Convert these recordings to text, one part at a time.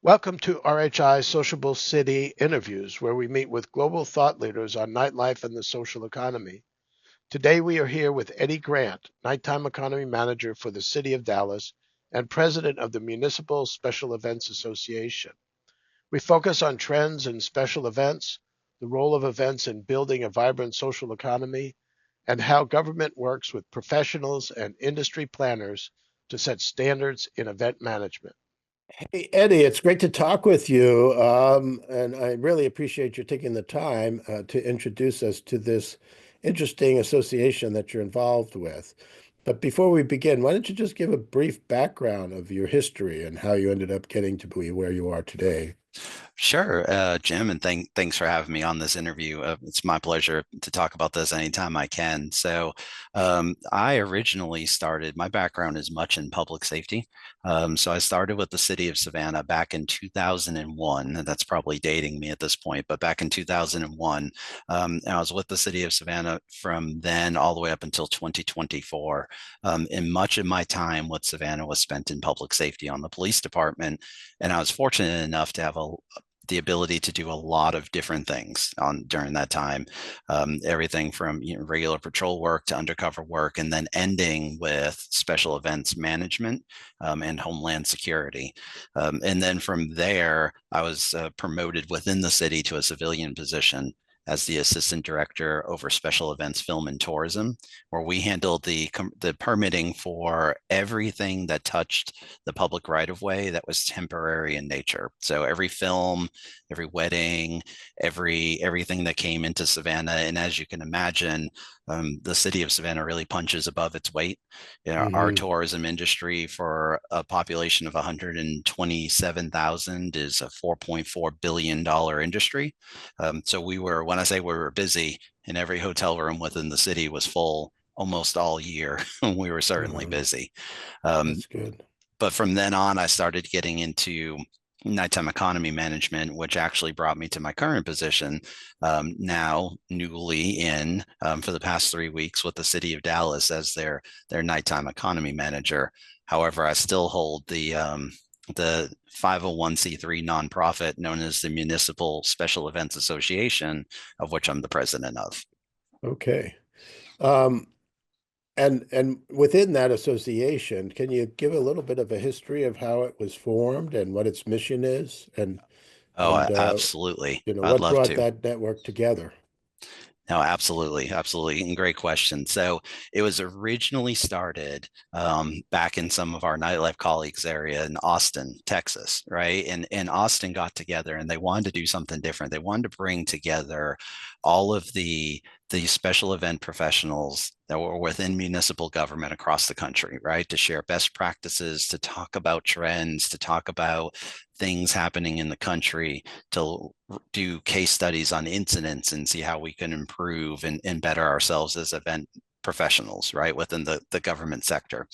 Welcome to RHI Sociable City Interviews, where we meet with global thought leaders on nightlife and the social economy. Today we are here with Eddie Grant, Nighttime Economy Manager for the City of Dallas and President of the Municipal Special Events Association. We focus on trends in special events, the role of events in building a vibrant social economy, and how government works with professionals and industry planners to set standards in event management. Hey, Eddie, it's great to talk with you. And I really appreciate you taking the time to introduce us to this interesting association that you're involved with. But before we begin, why don't you just give a brief background of your history and how you ended up getting to be where you are today? Sure, Jim, and thanks for having me on this interview. It's my pleasure to talk about this anytime I can. I originally started, my background is much in public safety. So I started with the City of Savannah back in 2001, and that's probably dating me at this point, but back in 2001, and I was with the City of Savannah from then all the way up until 2024. And much of my time with Savannah was spent in public safety on the police department, and I was fortunate enough to have the ability to do a lot of different things during that time, everything from regular patrol work to undercover work, and then ending with special events management and homeland security. And then from there, I was promoted within the city to a civilian position as the assistant director over special events, film, and tourism, where we handled the permitting for everything that touched the public right of way that was temporary in nature. So every film, every wedding, everything that came into Savannah, and as you can imagine, the city of Savannah really punches above its weight. Our Hmm. tourism industry for a population of 127,000 is a $4.4 billion industry. So when I say we were busy, and every hotel room within the city was full almost all year, we were certainly Uh, busy. Um, that's good. but from then on, I started getting into nighttime economy management, which actually brought me to my current position, now newly in for the past 3 weeks with the City of Dallas as their nighttime economy manager. However, I still hold the 501c3 nonprofit known as the Municipal Special Events Association, of which I'm the president of. Okay. Um, and within that association, can you give a little bit of a history of how it was formed and what its mission is, and Oh, and absolutely. I'd what love brought to. that network together? No, absolutely, absolutely, and great question. So it was originally started back in some of our nightlife colleagues' area in Austin, Texas, right? And Austin got together and they wanted to do something different. They wanted to bring together all of the special event professionals that were within municipal government across the country, right? To share best practices, to talk about trends, to talk about things happening in the country, to do case studies on incidents and see how we can improve and better ourselves as event professionals, right, within the government sector.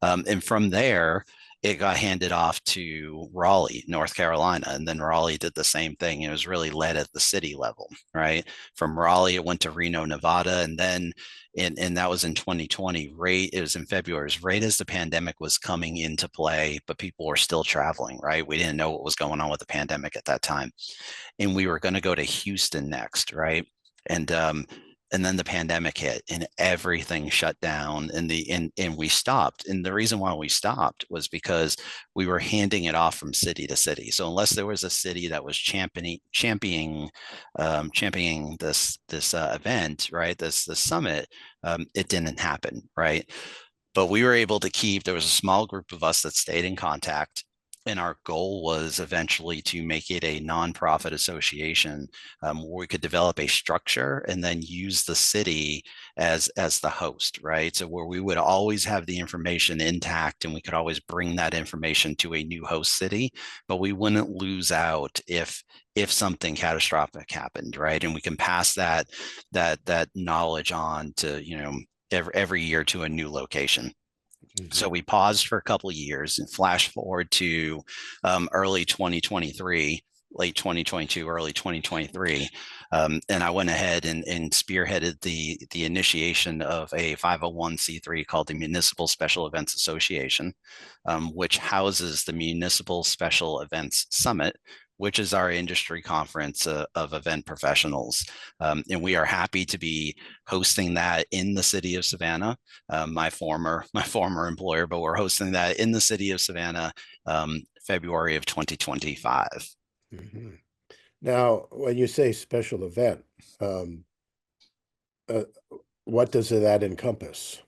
And from there, it got handed off to Raleigh, North Carolina, and then Raleigh did the same thing. It was really led at the city level, right? From Raleigh, it went to Reno, Nevada, and then and that was in 2020. Right, it was in February. It was right as the pandemic was coming into play, but people were still traveling, right? We didn't know what was going on with the pandemic at that time, and we were going to go to Houston next, right? And and then the pandemic hit and everything shut down and we stopped. And the reason why we stopped was because we were handing it off from city to city. So unless there was a city that was championing this event, right, this summit, it didn't happen, right? But we were able to keep, there was a small group of us that stayed in contact, and our goal was eventually to make it a nonprofit association, where we could develop a structure and then use the city as the host, right? So where we would always have the information intact and we could always bring that information to a new host city, but we wouldn't lose out if something catastrophic happened, right? And we can pass that knowledge on to every year to a new location. So Mhm. we paused for a couple of years and flash forward to early 2023. late 2022, early 2023. And I went ahead and spearheaded the initiation of a 501c3 called the Municipal Special Events Association, which houses the Municipal Special Events Summit, which is our industry conference of event professionals. And we are happy to be hosting that in the city of Savannah, my former employer, but we're hosting that in the city of Savannah, February of 2025. Mm-hmm. Now, when you say special event, um, uh, what does that encompass?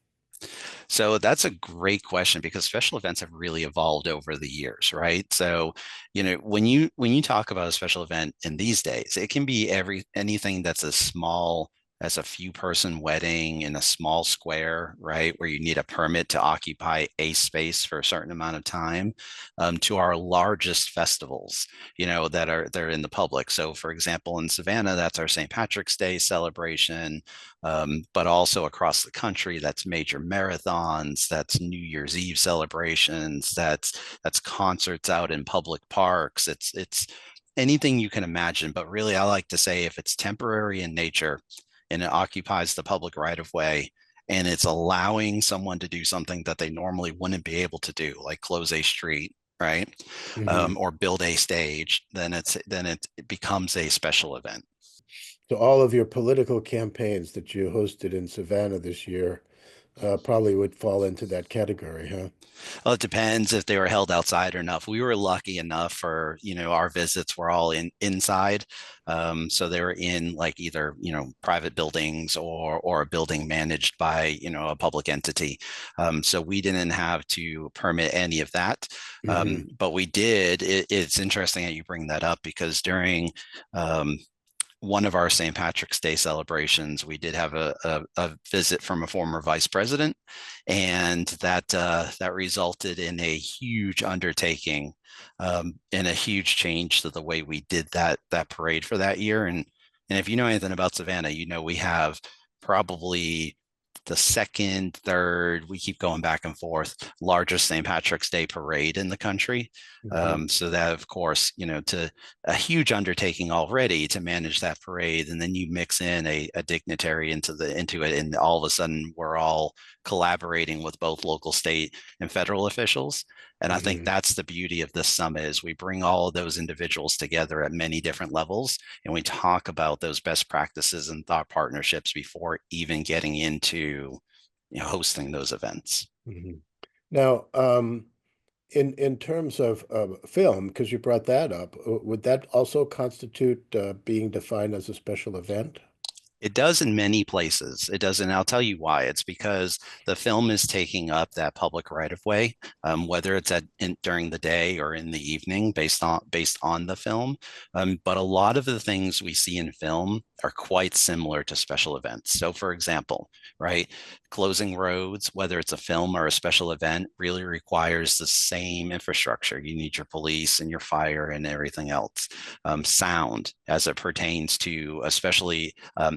So that's a great question because special events have really evolved over the years, right? So, when you talk about a special event in these days, it can be anything that's as small as a few person wedding in a small square, right, where you need a permit to occupy a space for a certain amount of time, to our largest festivals, they're in the public. So, for example, in Savannah, that's our St. Patrick's Day celebration. But also across the country, that's major marathons, that's New Year's Eve celebrations, that's concerts out in public parks. It's anything you can imagine. But really, I like to say if it's temporary in nature and it occupies the public right of way, and it's allowing someone to do something that they normally wouldn't be able to do, like close a street, right, Mm-hmm. or build a stage, then it becomes a special event. So all of your political campaigns that you hosted in Savannah this year probably would fall into that category, huh? Well, it depends if they were held outside or not. We were lucky enough for, our visits were all inside. So they were in like either, private buildings or a building managed by, a public entity. So we didn't have to permit any of that. Mm-hmm. But we did. It's interesting that you bring that up because during um, one of our St. Patrick's Day celebrations, we did have a visit from a former vice president, and that resulted in a huge undertaking, and a huge change to the way we did that parade for that year. And if you know anything about Savannah, we have probably the second, third, we keep going back and forth, largest St. Patrick's Day parade in the country. Mm-hmm. So that, of course, to a huge undertaking already to manage that parade, and then you mix in a dignitary into it, and all of a sudden we're all collaborating with both local, state, and federal officials. And I think Mm-hmm. that's the beauty of this summit is we bring all of those individuals together at many different levels, and we talk about those best practices and thought partnerships before even getting into hosting those events. Mm-hmm. Now, in terms of film, because you brought that up, would that also constitute being defined as a special event? It does in many places. It does, and I'll tell you why. It's because the film is taking up that public right of way, whether it's during the day or in the evening, based on the film. But a lot of the things we see in film are quite similar to special events. So, for example, right, closing roads, whether it's a film or a special event, really requires the same infrastructure. You need your police and your fire and everything else. Sound, as it pertains to, especially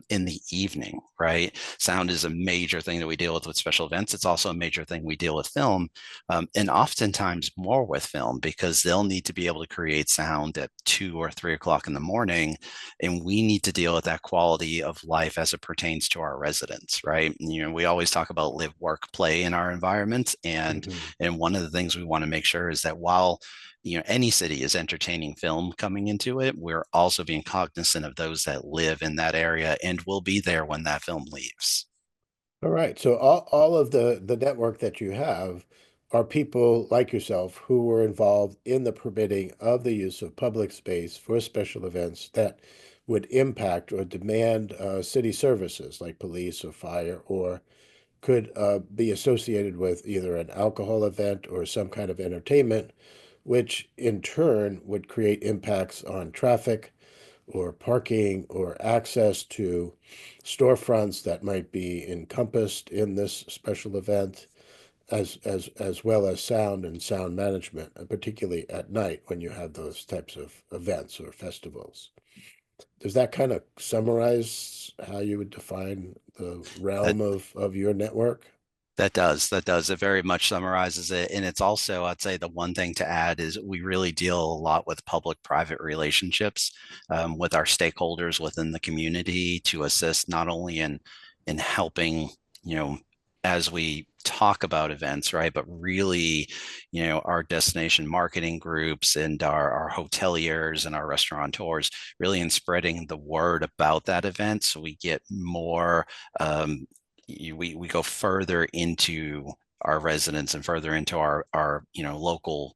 in the evening, right? Sound is a major thing that we deal with special events. It's also a major thing we deal with film, and oftentimes more with film because they'll need to be able to create sound at 2 or 3 o'clock in the morning, and we need to deal with that quality of life as it pertains to our residents, right? We always talk about live, work, play in our environment, and Mm-hmm. and one of the things we want to make sure is that while any city is entertaining film coming into it, we're also being cognizant of those that live in that area and will be there when that film leaves. All right. So all of the network that you have are people like yourself who were involved in the permitting of the use of public space for special events that would impact or demand city services like police or fire, or could be associated with either an alcohol event or some kind of entertainment, which in turn would create impacts on traffic or parking or access to storefronts that might be encompassed in this special event, as well as sound and sound management, and particularly at night when you have those types of events or festivals. Does that kind of summarize how you would define the That realm of your network? That does. It very much summarizes it. And it's also, I'd say the one thing to add is we really deal a lot with public-private relationships with our stakeholders within the community to assist not only in helping, you know, as we talk about events, right? But really, our destination marketing groups and our hoteliers and our restaurateurs really in spreading the word about that event so we get more we go further into our residents and further into our local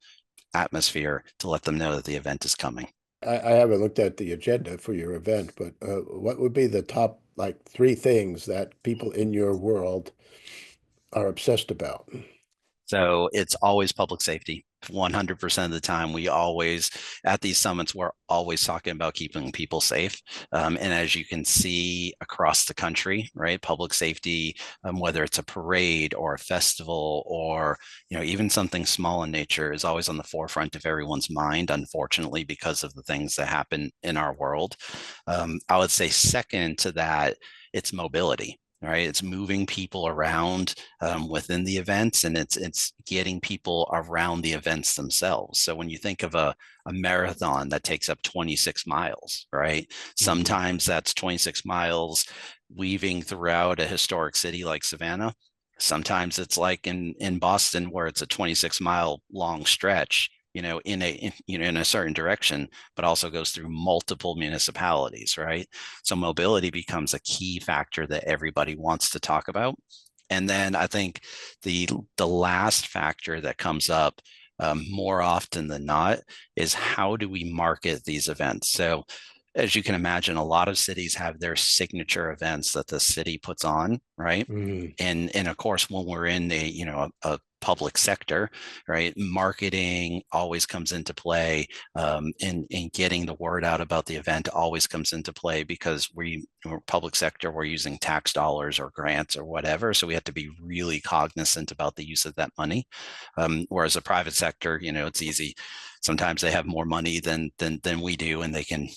atmosphere to let them know that the event is coming. I haven't looked at the agenda for your event, but what would be the top like three things that people in your world are obsessed about? So it's always public safety. 100% of the time, we always, at these summits, we're always talking about keeping people safe. And as you can see across the country, right, public safety, whether it's a parade or a festival or, even something small in nature is always on the forefront of everyone's mind, unfortunately, because of the things that happen in our world. I would say second to that, it's mobility. Right, it's moving people around within the events, and it's getting people around the events themselves. So when you think of a marathon that takes up 26 miles, right? Mhm. Sometimes that's 26 miles weaving throughout a historic city like Savannah. Sometimes it's like in Boston where it's a 26-mile long stretch, in a certain direction, but also goes through multiple municipalities, right? So mobility becomes a key factor that everybody wants to talk about. And then I think the last factor that comes up more often than not is how do we market these events? So as you can imagine, a lot of cities have their signature events that the city puts on, right? Mhm. And of course, when we're in a public sector, right, marketing always comes into play, and getting the word out about the event always comes into play because we're public sector, we're using tax dollars or grants or whatever, so we have to be really cognizant about the use of that money. Whereas the private sector, it's easy. Sometimes they have more money than we do, and they can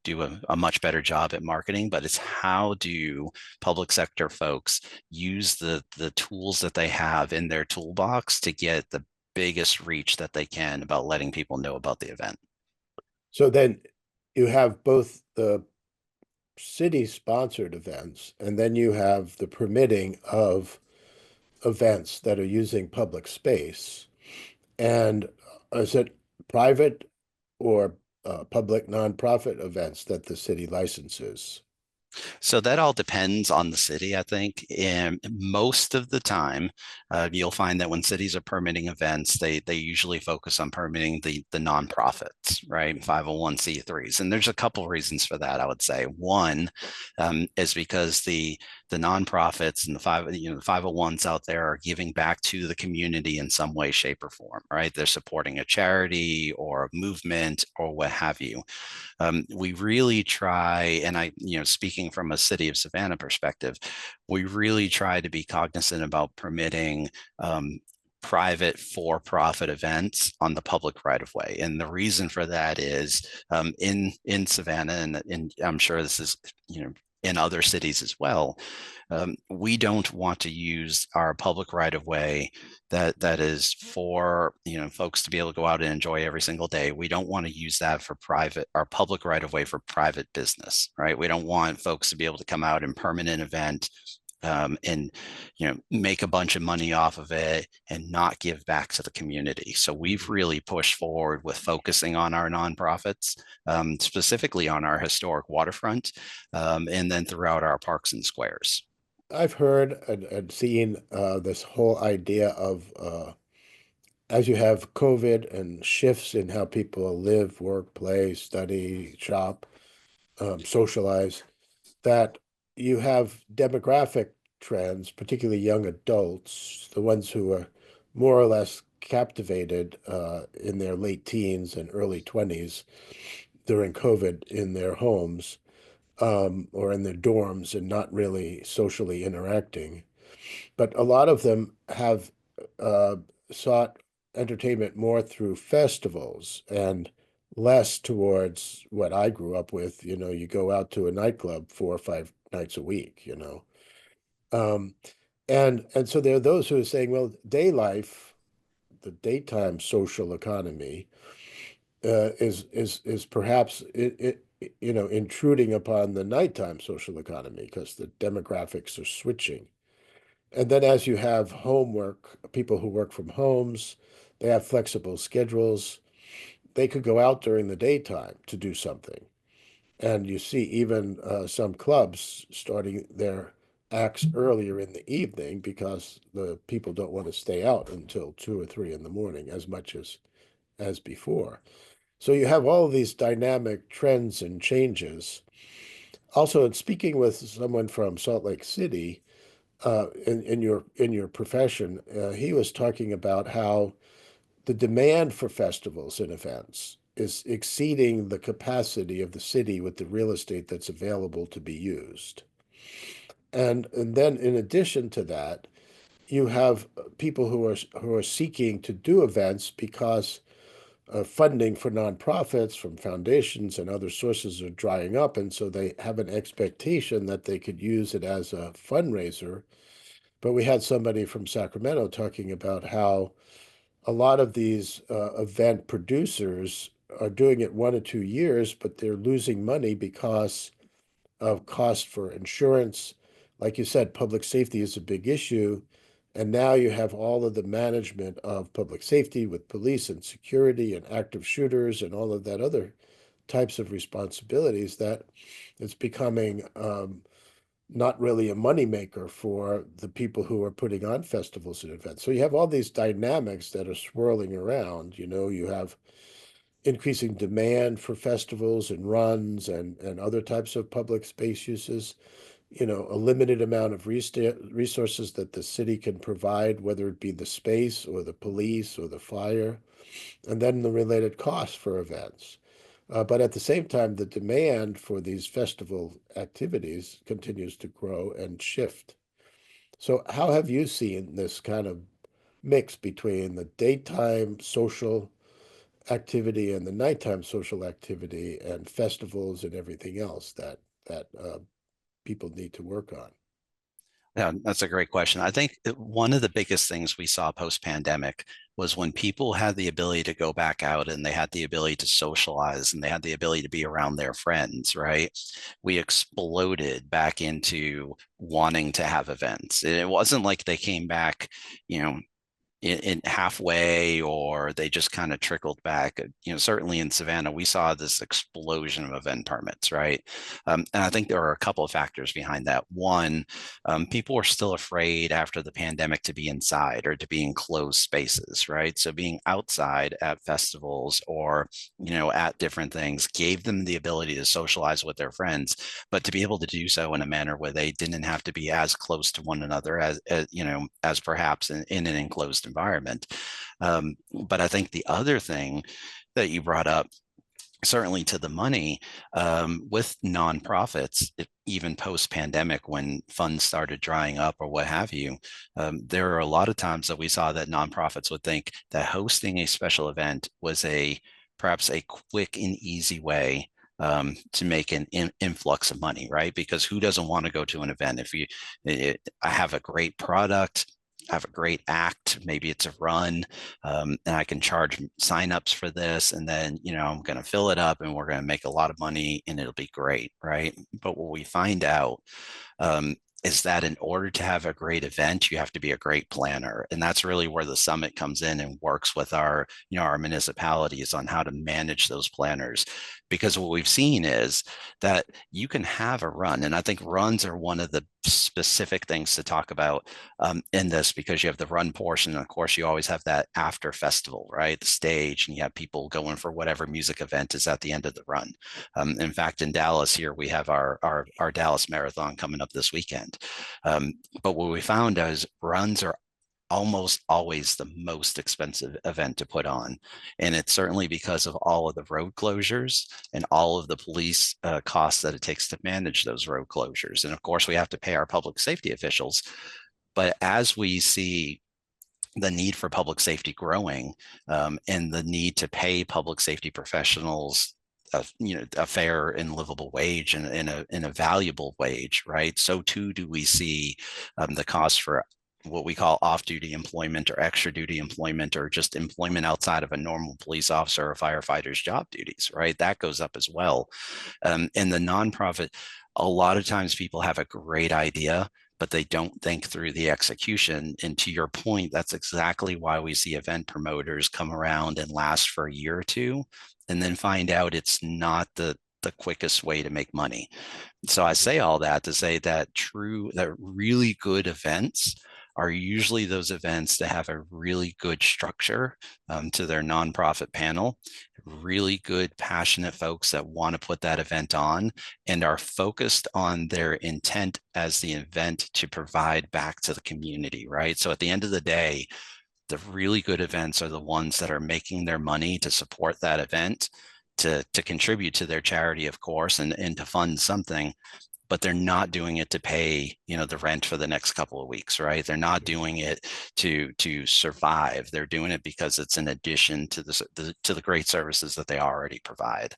do a much better job at marketing. But it's how do public sector folks use the tools that they have in their toolbox to get the biggest reach that they can about letting people know about the event. So then you have both the city-sponsored events, and then you have the permitting of events that are using public space. And is it private or public nonprofit events that the city licenses? So that all depends on the city, I think. And most of the time, you'll find that when cities are permitting events, they usually focus on permitting the nonprofits, right? 501(c)(3)s. And there's a couple reasons for that, I would say. One is because the nonprofits and the 501s out there are giving back to the community in some way, shape, or form, right? They're supporting a charity or a movement or what have you. We really try, and speaking from a City of Savannah perspective, we really try to be cognizant about permitting private for-profit events on the public right of way. And the reason for that is in Savannah, and I'm sure this is, in other cities as well, we don't want to use our public right of way that is for folks to be able to go out and enjoy every single day. We don't want to use that for our public right of way for private business, right? We don't want folks to be able to come out and permanent event and make a bunch of money off of it and not give back to the community. So we've really pushed forward with focusing on our nonprofits, specifically on our historic waterfront, and then throughout our parks and squares. I've heard and seen this whole idea of as you have COVID and shifts in how people live, work, play, study, shop, socialize, that you have demographic trends, particularly young adults, the ones who are more or less captivated in their late teens and early 20s during COVID in their homes or in their dorms and not really socially interacting. But a lot of them have uh, sought entertainment more through festivals and less towards what I grew up with. You know, you go out to a nightclub 4 or 5 nights a week, you know. Um, And so there are those who are saying, well, day life, the daytime social economy, is perhaps intruding upon the nighttime social economy because the demographics are switching. And then as you have homework, people who work from homes, they have flexible schedules. They could go out during the daytime to do something. And you see even some clubs starting their acts earlier in the evening because the people don't want to stay out until 2 or 3 in the morning as much as before. So you have all of these dynamic trends and changes. Also, in speaking with someone from Salt Lake City, in your profession, he was talking about how the demand for festivals and events is exceeding the capacity of the city with the real estate that's available to be used. And then in addition to that, you have people who are seeking to do events because funding for nonprofits from foundations and other sources are drying up, and so they have an expectation that they could use it as a fundraiser. But we had somebody from Sacramento talking about how a lot of these event producers are doing it 1 or 2 years, but they're losing money because of cost for insurance. Like you said, public safety is a big issue. And now you have all of the management of public safety with police and security and active shooters and all of that other types of responsibilities that it's becoming not really a moneymaker for the people who are putting on festivals and events. So you have all these dynamics that are swirling around. You have increasing demand for festivals and runs and other types of public space uses, a limited amount of resources that the city can provide, whether it be the space or the police or the fire, and then the related costs for events. But at the same time, the demand for these festival activities continues to grow and shift. So, how have you seen this kind of mix between the daytime social activity and the nighttime social activity and festivals and everything else that people need to work on? Yeah, that's a great question. I think one of the biggest things we saw post-pandemic was when people had the ability to go back out and they had the ability to socialize and they had the ability to be around their friends, right? We exploded back into wanting to have events. It wasn't like they came back, you know, in halfway or they just kind of trickled back. Certainly in Savannah we saw this explosion of event permits, right? And I think there are a couple of factors behind that. One, people are still afraid after the pandemic to be inside or to be in closed spaces, right? So being outside at festivals or at different things gave them the ability to socialize with their friends, but to be able to do so in a manner where they didn't have to be as close to one another as perhaps in an enclosed environment. But I think the other thing that you brought up, certainly to the money, with nonprofits, even post-pandemic when funds started drying up or what have you, there are a lot of times that we saw that nonprofits would think that hosting a special event was perhaps a quick and easy way to make an influx of money, right? Because who doesn't want to go to an event? I have a great product, I have a great act, maybe it's a run, and I can charge signups for this, and then I'm going to fill it up, and we're going to make a lot of money, and it'll be great, right? But what we find out is that in order to have a great event, you have to be a great planner, and that's really where the summit comes in and works with our municipalities on how to manage those planners. Because what we've seen is that you can have a run, and I think runs are one of the specific things to talk about in this, because you have the run portion, and of course you always have that after festival, right? The stage, and you have people going for whatever music event is at the end of the run. In fact, in Dallas here, we have our Dallas Marathon coming up this weekend. But what we found is runs are almost always the most expensive event to put on. And it's certainly because of all of the road closures and all of the police costs that it takes to manage those road closures. And of course, we have to pay our public safety officials. But as we see the need for public safety growing, and the need to pay public safety professionals a fair and livable wage and a valuable wage, right? So too do we see the cost for what we call off-duty employment or extra duty employment, or just employment outside of a normal police officer or firefighter's job duties, right? That goes up as well. In the nonprofit, a lot of times people have a great idea, but they don't think through the execution. And to your point, that's exactly why we see event promoters come around and last for a year or two, and then find out it's not the quickest way to make money. So I say all that to say that really good events are usually those events that have a really good structure to their nonprofit panel, really good, passionate folks that want to put that event on and are focused on their intent as the event to provide back to the community, right? So at the end of the day, the really good events are the ones that are making their money to support that event, to contribute to their charity, of course, and to fund something, but they're not doing it to pay, the rent for the next couple of weeks, right? They're not doing it to survive. They're doing it because it's in addition to the great services that they already provide.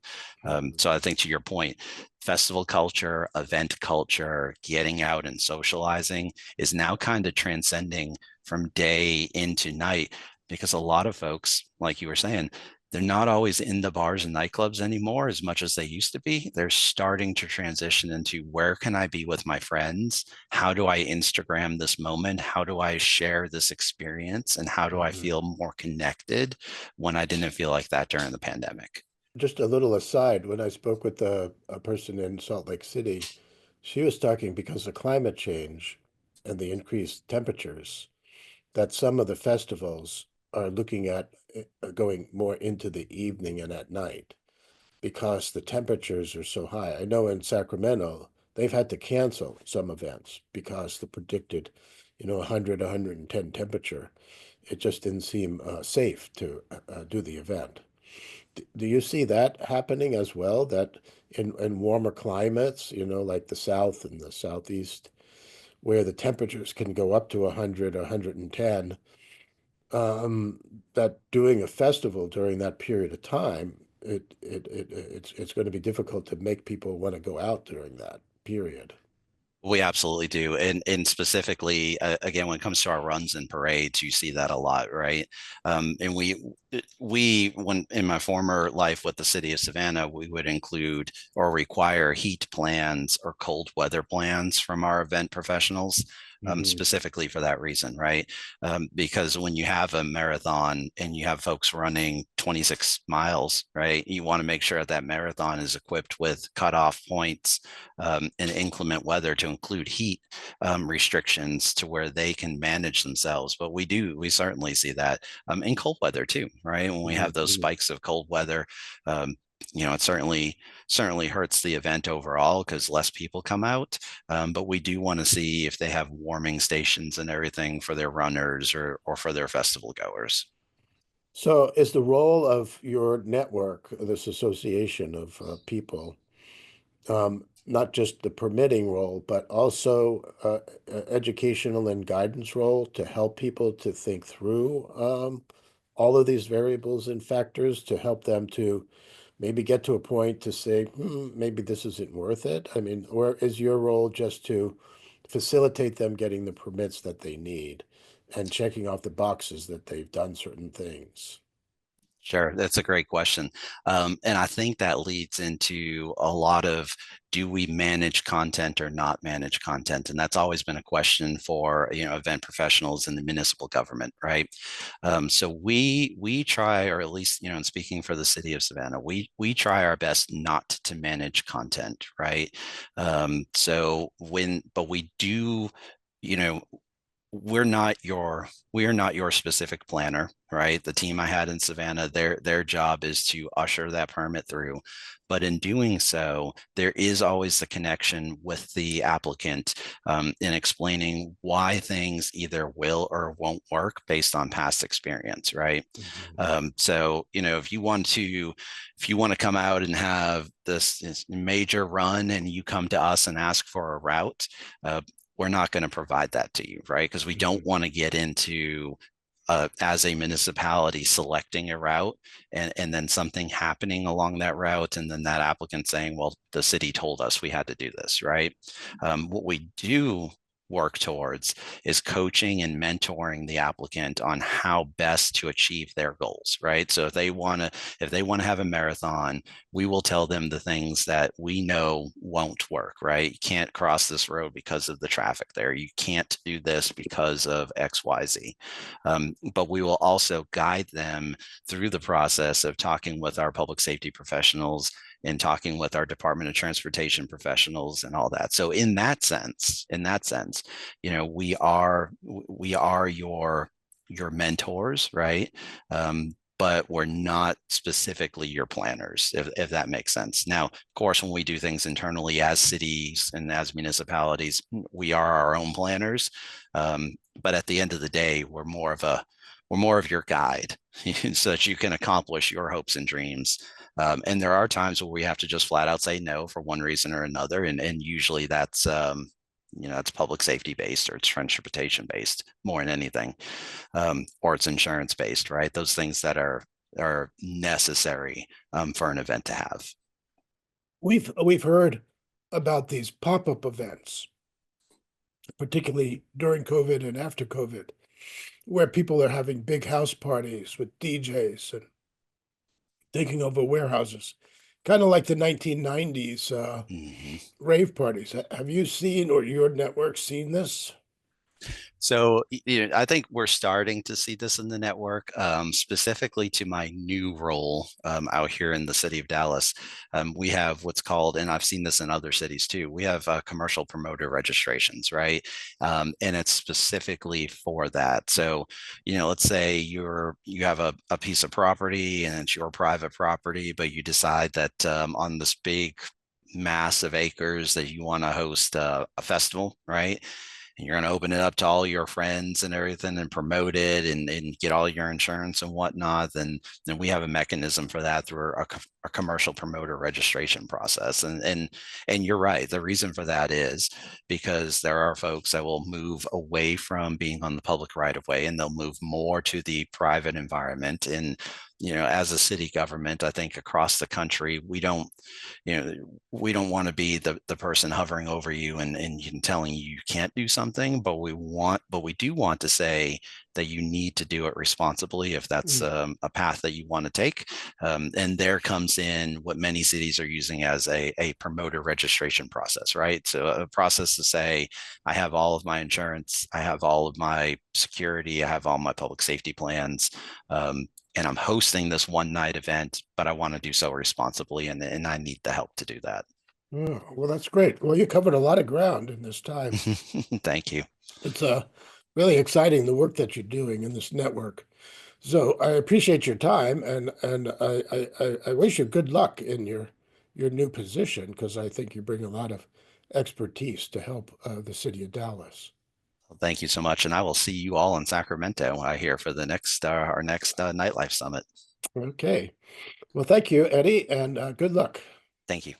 So I think, to your point, festival culture, event culture, getting out and socializing is now kind of transcending from day into night, because a lot of folks, like you were saying, they're not always in the bars and nightclubs anymore as much as they used to be. They're starting to transition into, where can I be with my friends? How do I Instagram this moment? How do I share this experience? And how do I feel more connected when I didn't feel like that during the pandemic? Just a little aside, when I spoke with a person in Salt Lake City, she was talking because of climate change and the increased temperatures, that some of the festivals are looking at going more into the evening and at night because the temperatures are so high. I know in Sacramento, they've had to cancel some events because the predicted, 100, 110 temperature. It just didn't seem safe to do the event. Do you see that happening as well? That in warmer climates, like the South and the Southeast, where the temperatures can go up to 100 or 110, that doing a festival during that period of time, it's going to be difficult to make people want to go out during that period. We absolutely do. And specifically, again, when it comes to our runs and parades, you see that a lot, right? And when in my former life with the City of Savannah, we would include or require heat plans or cold weather plans from our event professionals. Specifically for that reason, right? Because when you have a marathon and you have folks running 26 miles, right, you want to make sure that marathon is equipped with cutoff points and inclement weather to include heat restrictions to where they can manage themselves. But we certainly see that in cold weather too, right? When we have those spikes of cold weather, it certainly hurts the event overall because less people come out. But we do want to see if they have warming stations and everything for their runners or for their festival goers. So, is the role of your network, this association of people, not just the permitting role, but also educational and guidance role to help people to think through all of these variables and factors to help them to maybe get to a point to say, maybe this isn't worth it? I mean, or is your role just to facilitate them getting the permits that they need and checking off the boxes that they've done certain things? Sure, that's a great question. And I think that leads into a lot of, do we manage content or not manage content? And that's always been a question for, event professionals in the municipal government, right? So we try, or at least, in speaking for the City of Savannah, we try our best not to manage content, right? But we do, you know, we are not your specific planner, right? The team I had in Savannah, their job is to usher that permit through. But in doing so, there is always the connection with the applicant in explaining why things either will or won't work based on past experience, right? So, if you want to come out and have this major run and you come to us and ask for a route, we're not going to provide that to you, right? Because we don't want to get into as a municipality selecting a route and then something happening along that route, and then that applicant saying, well, the city told us we had to do this, right? What we do work towards is coaching and mentoring the applicant on how best to achieve their goals, right? So if they want to have a marathon, we will tell them the things that we know won't work, right? You can't cross this road because of the traffic there. You can't do this because of XYZ. But we will also guide them through the process of talking with our public safety professionals and talking with our Department of Transportation professionals and all that. So in that sense, we are your mentors, right? But we're not specifically your planners, if that makes sense. Now, of course, when we do things internally as cities and as municipalities, we are our own planners. But at the end of the day, we're more of your guide so that you can accomplish your hopes and dreams. And there are times where we have to just flat out say no for one reason or another. And usually that's, it's public safety based or it's transportation based more than anything, or it's insurance based, right? Those things that are necessary for an event to have. We've heard about these pop-up events, particularly during COVID and after COVID, where people are having big house parties with DJs and taking over warehouses, kind of like the 1990s rave parties. Have you seen or your network seen this? So, I think we're starting to see this in the network, specifically to my new role out here in the city of Dallas. We have what's called, and I've seen this in other cities too, we have commercial promoter registrations, right? And it's specifically for that. So, let's say you have a piece of property and it's your private property, but you decide that on this big mass of acres that you want to host a festival, right? And you're going to open it up to all your friends and everything and promote it and get all your insurance and whatnot, then we have a mechanism for that through our commercial promoter registration process. And you're right. The reason for that is because there are folks that will move away from being on the public right of way and they'll move more to the private environment. And as a city government, I think across the country, we don't want to be the person hovering over you and telling you can't do something, but we do want to say that you need to do it responsibly if that's a path that you want to take. And there comes in what many cities are using as a promoter registration process, right? So a process to say, I have all of my insurance, I have all of my security, I have all my public safety plans. And I'm hosting this one night event, but I want to do so responsibly, and I need the help to do that. Oh, well, that's great. Well, you covered a lot of ground in this time. Thank you. It's really exciting, the work that you're doing in this network. So I appreciate your time, and I wish you good luck in your new position, because I think you bring a lot of expertise to help the city of Dallas. Well, thank you so much, and I will see you all in Sacramento here for the next our next nightlife summit. Okay. Well, thank you, Eddie, and good luck. Thank you.